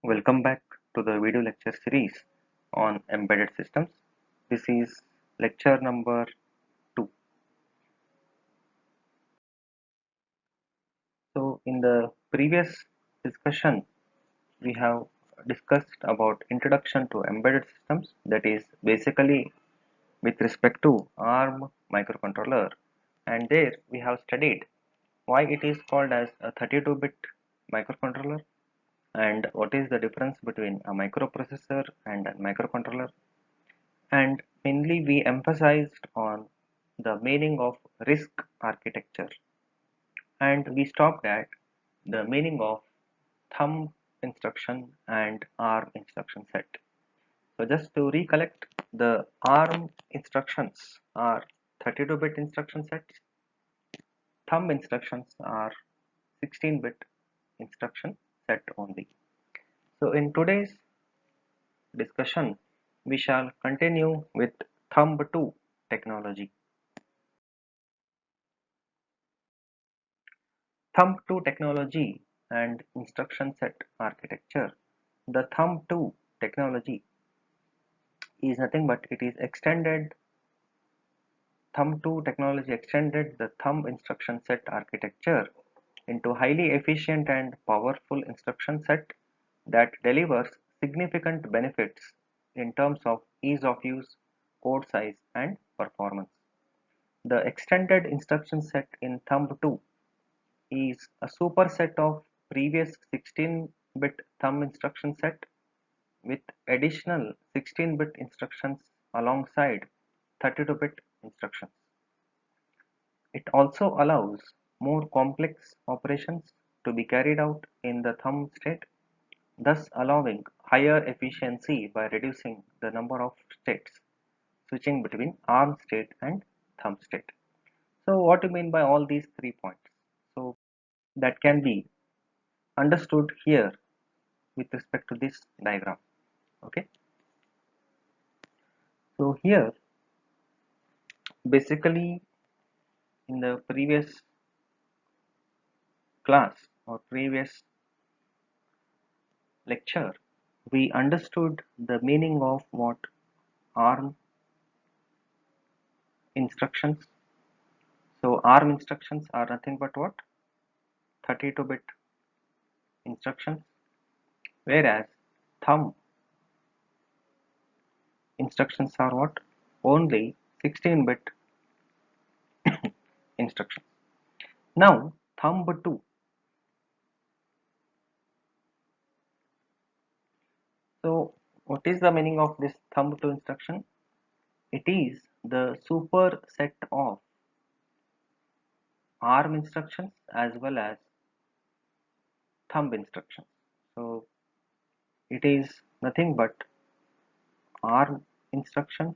Welcome back to the video lecture series on embedded systems. This is lecture number 2. So in the previous discussion we have discussed about introduction to embedded systems, that is basically with respect to ARM microcontroller, and there we have studied why it is called as a 32-bit microcontroller and what is the difference between a microprocessor and a microcontroller, and mainly we emphasized on the meaning of RISC architecture, and we stopped at the meaning of thumb instruction and ARM instruction set. So just to recollect, the ARM instructions are 32-bit instruction sets, thumb instructions are 16-bit instruction set only. So in today's discussion, we shall continue with thumb 2 technology. Thumb 2 technology and instruction set architecture. The Thumb 2 technology is nothing but it is extended. Thumb 2 technology extended the thumb instruction set architecture into highly efficient and powerful instruction set that delivers significant benefits in terms of ease of use, code size, and performance. The extended instruction set in Thumb 2 is a superset of previous 16-bit thumb instruction set with additional 16-bit instructions alongside 32-bit instructions. It also allows more complex operations to be carried out in the thumb state, thus allowing higher efficiency by reducing the number of states switching between ARM state and thumb state. So what do you mean by all these 3 points? So that can be understood here with respect to this diagram. Okay, so here basically in the previous class or previous lecture we understood the meaning of what ARM instructions. So ARM instructions are nothing but what 32-bit instructions, whereas thumb instructions are what only 16-bit instructions. Now thumb 2. So what is the meaning of this thumb 2 instruction? It is the superset of ARM instructions as well as thumb instructions. So it is nothing but ARM instructions,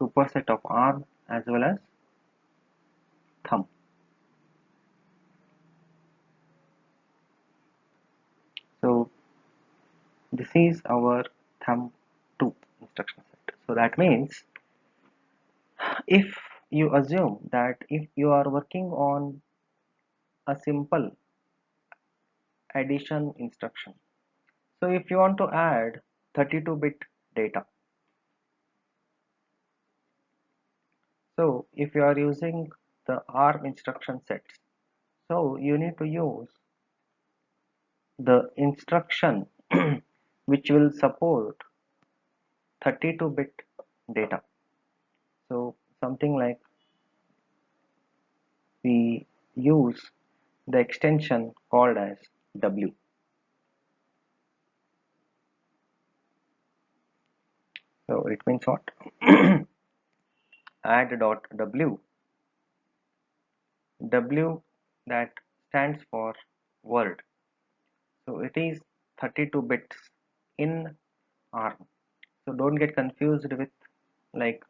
superset of ARM as well as thumb. So this is our thumb 2 instruction set. So that means if you assume that if you are working on a simple addition instruction, so if you want to add 32-bit data, so if you are using the ARM instruction sets, so you need to use the instruction which will support 32-bit data. So something like we use the extension called as W. So it means what? add.w. W that stands for word. So it is 32 bits in ARM. So don't get confused with like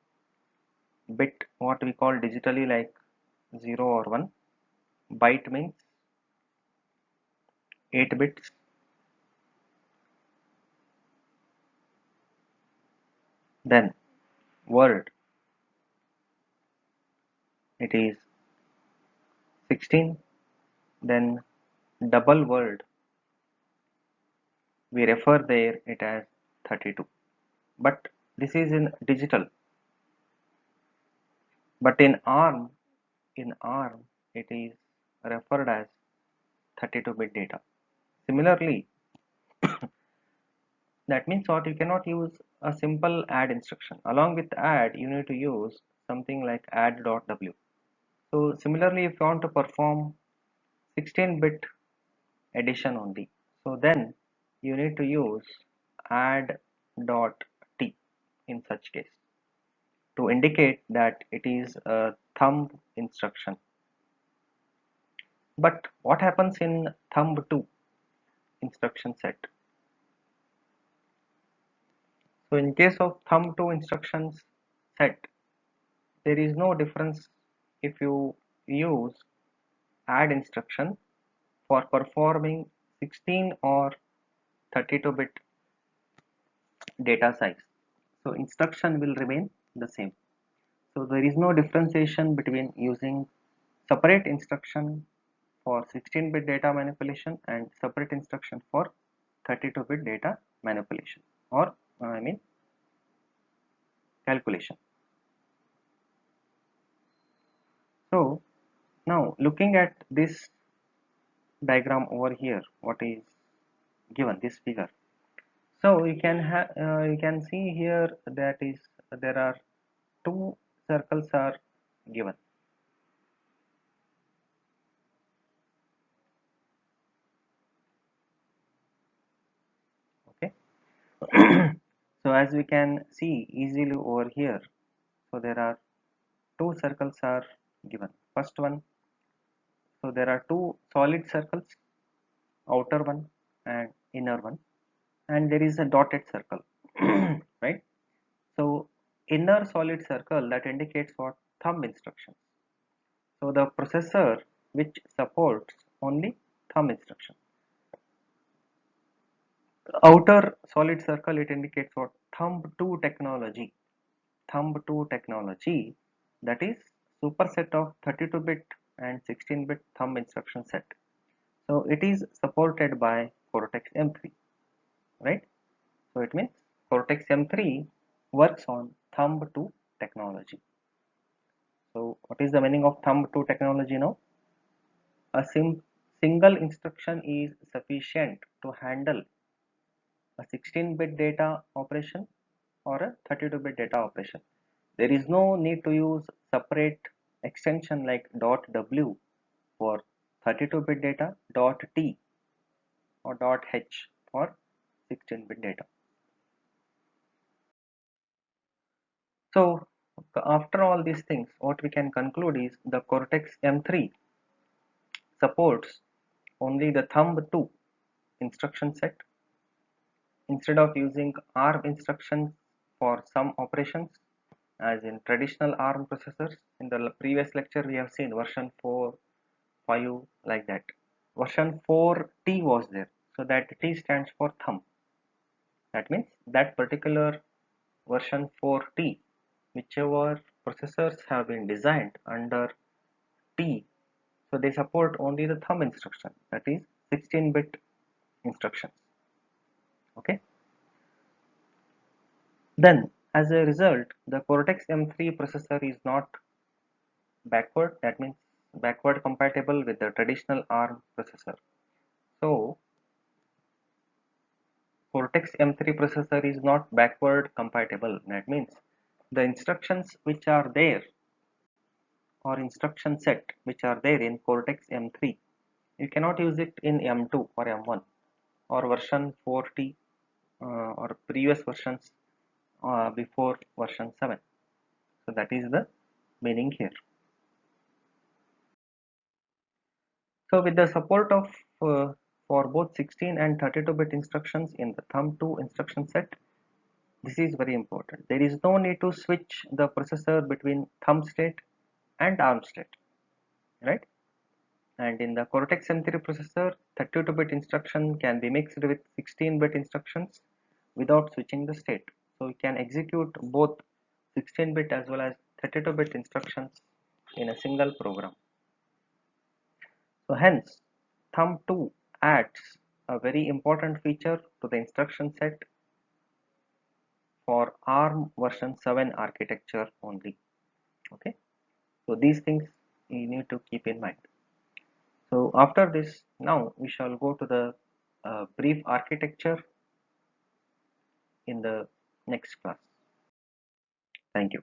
bit what we call digitally like 0 or 1. Byte means 8 bits. Then word, it is 16. Then double word we refer there it as 32, but this is in digital. But in ARM it is referred as 32-bit data. Similarly, that means what, you cannot use a simple add instruction. Along with add, you need to use something like add.w. So similarly, if you want to perform 16-bit addition only, so then you need to use add.t in such case to indicate that it is a thumb instruction. But what happens in thumb2 instruction set? So in case of thumb2 instructions set, there is no difference if you use add instruction for performing 16 or 32-bit data size. So instruction will remain the same. So there is no differentiation between using separate instruction for 16-bit data manipulation and separate instruction for 32-bit data manipulation, or calculation. So now looking at this diagram over here, what is given, this figure. So you can see here that is there are two circles are given. Okay. So as we can see easily over here, so there are two circles are given. First one, so there are two solid circles, outer one and inner one, and there is a dotted circle, right? So inner solid circle, that indicates what, thumb instructions. So the processor which supports only thumb instruction. Outer solid circle, it indicates what, thumb2 technology. Thumb2 technology, that is superset of 32-bit and 16-bit thumb instruction set. So it is supported by Cortex M3, right? So it means Cortex M3 works on thumb2 technology. So what is the meaning of thumb2 technology now? A single instruction is sufficient to handle a 16-bit data operation or a 32-bit data operation. There is no need to use separate extension like .w for 32-bit data, .t or .h for 16-bit data. So after all these things, what we can conclude is the Cortex M3 supports only the thumb2 instruction set. Instead of using ARM instructions for some operations, as in traditional ARM processors, in the previous lecture we have seen version 4, 5, like that. Version 4T was there, so that T stands for thumb. That means that particular version 4T, whichever processors have been designed under T, so they support only the thumb instruction, that is 16-bit instructions. Okay. Then as a result, the Cortex M3 processor is not backward, that means backward compatible with the traditional ARM processor. So Cortex M3 processor is not backward compatible. That means the instructions which are there, or instruction set which are there in Cortex M3, you cannot use it in M2 or M1 or version 4T or previous versions before version 7. So that is the meaning here. So with the support of for both 16 and 32-bit instructions in the thumb2 instruction set, this is very important. There is no need to switch the processor between thumb state and ARM state, right? And in the Cortex M3 processor, 32-bit instruction can be mixed with 16-bit instructions without switching the state. So you can execute both 16-bit as well as 32-bit instructions in a single program. So hence, thumb2 adds a very important feature to the instruction set for ARM version 7 architecture only. Okay, so these things you need to keep in mind. So after this, now we shall go to the brief architecture in the next class. Thank you.